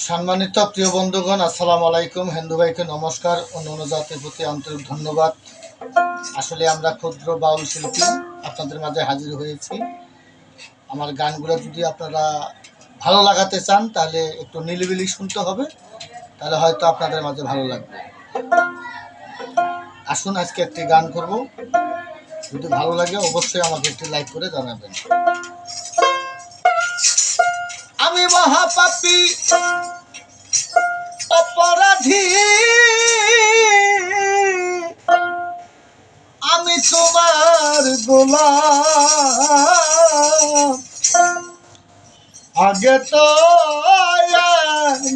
সম্মানিত প্রিয় বন্ধুগণ, আসসালামু আলাইকুম। হিন্দু ভাইকে নমস্কার। অন্য জাতির প্রতি আন্তরিক ধন্যবাদ। আসলে আমরা ক্ষুদ্র বাউল শিল্পী আপনাদের মাঝে হাজির হয়েছি। আমার গানগুলো যদি আপনারা ভালো লাগাতে চান তাহলে একটু নিলিবিলি শুনতে হবে, তাহলে হয়তো আপনাদের মাঝে ভালো লাগবে। আসুন আজকে একটি গান করব, যদি ভালো লাগে অবশ্যই আমাকে একটি লাইক করে জানাবেন। আমি মহাপাপী অপরাধী, আমি তোমার গোলাম। আগে তো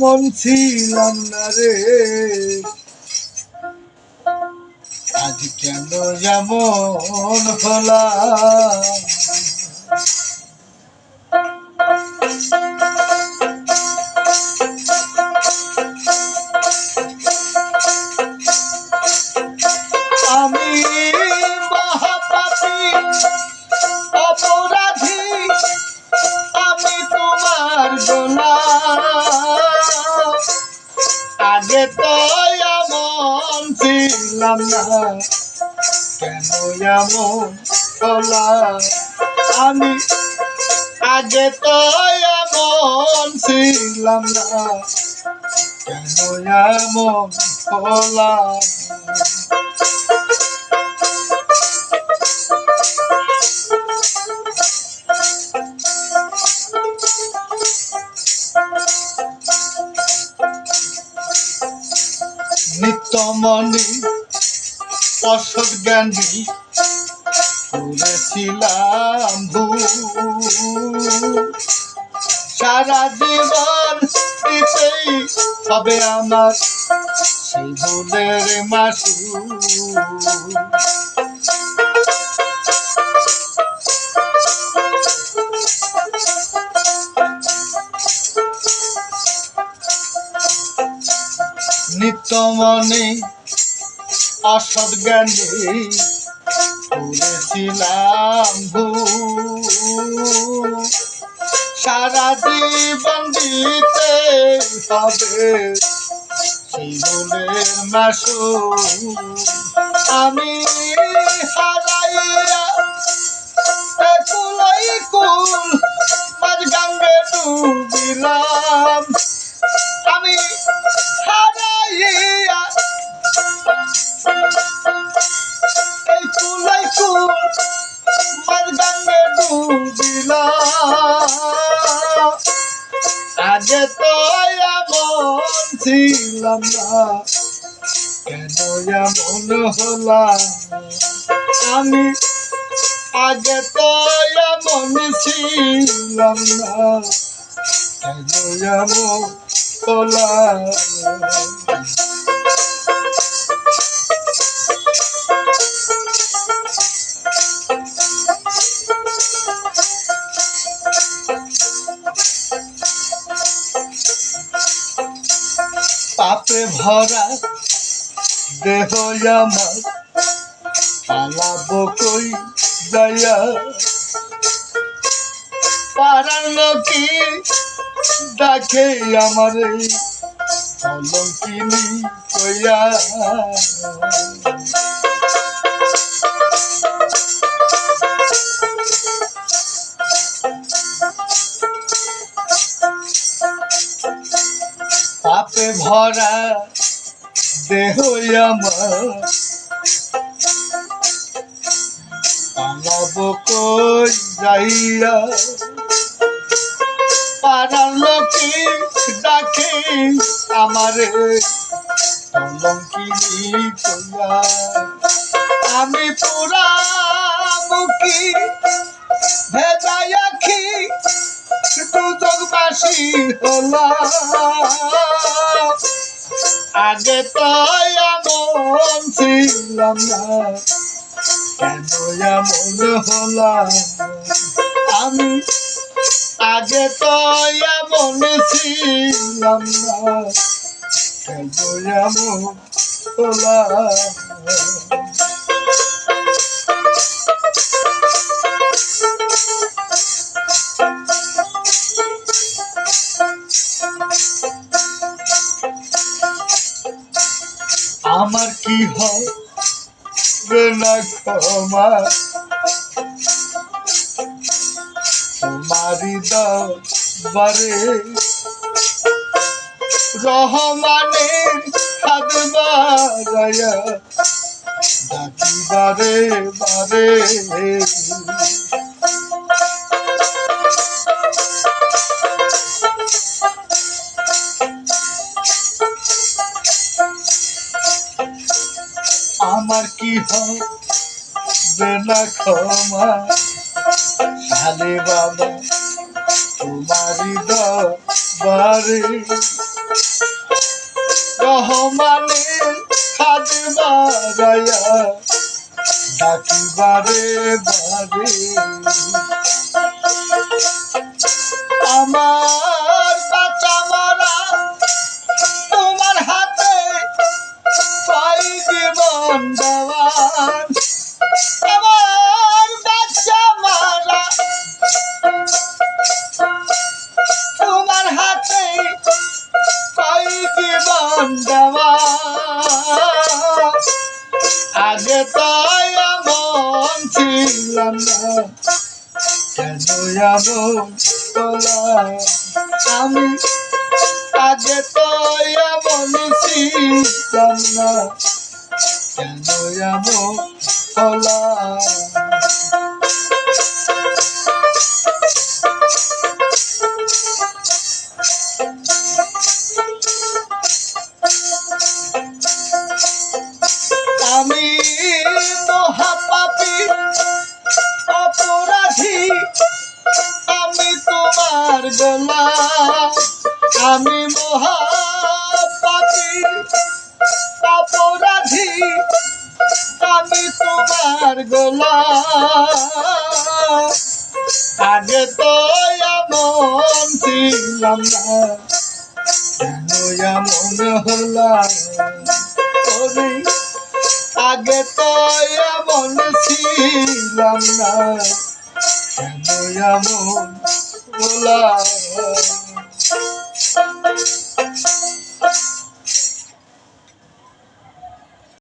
মন ছিলাম না রে, আজ কেন যেমন হলাম। আমি মহাপাপী অপরাধী, আমি তোমার গোলাম। আগে তো এমন ছিলাম না, কেন এমন হলাম। আমি আগে তো এমন ছিলাম না, কেন এমন হলাম। নিত্যমণি অসৎ জ্ঞানী করেছিলাম ভুল, সারা জীবন দিতেই হবে আমার সেই ভুলের মাসুল। নিত্যমণি অসৎ জ্ঞানী করেছিলাম ভুল, সারা জীবন দিতে হবে সেই ভুলের মাসুল। আমি হারাইয়া কুলাই কুল মাঝ গাঙ্গে ডুবিলাম। আমি হারাইয়া এই কুলাই কুল মাঝ গাঙ্গে ডুবিলাম। আগে তো এমন ছিলাম না, কেন এমন হলাম। আমি আগে তো এমন ছিলাম না, কেন এমন হলাম। পাপে ভরা দেহ আমার, পালাবো কই যাইয়া। পাড়ার লোকে ডাকে আমারে কলঙ্কিনী কইয়া। পাপে ভরা দেহ আমার, পালাবো কই যাইয়া। পাড়ার লোকে ডাকে আমারে কলঙ্কিনী কইয়া। আমি পুরা মুখী ভেজাই আখি দুজকবাসী হলাম। আগে তো এমন ছিলাম না, কেন এমন হলাম। আমি আগে তো এমন ছিলাম না, কেন এমন হলাম। আমার কি হবে না ক্ষমা তোমারি দরবারে রহমানের হাত বাড়ায়া ডাকি বারে বারে আমার কি হবে না ক্ষমা শালে বাবা তোমারি দরবারে রহমানের হাত বাড়ায়া ডাকি বারে বারে আমার বাঁচা মারা তোমার হাতে পাই জীবন দেওয়ান আমার বাঁচা মারা তোমার হাতে পাই জীবন দেওয়ান আগে তাই এমন ছিলাম না কেন এমন বললাম আমি আগে তো এমন ছিলাম না কেন এমন বললাম আমি মহাপাপী অপরাধী আমি তোমার গোলাম আমি মহাপাপী অপরাধী আমি তোমার গোলাম আগে তো এমন ছিলাম না কেন এমন হলাম আগে তো এমন ছিলাম না কেন এমন বললাম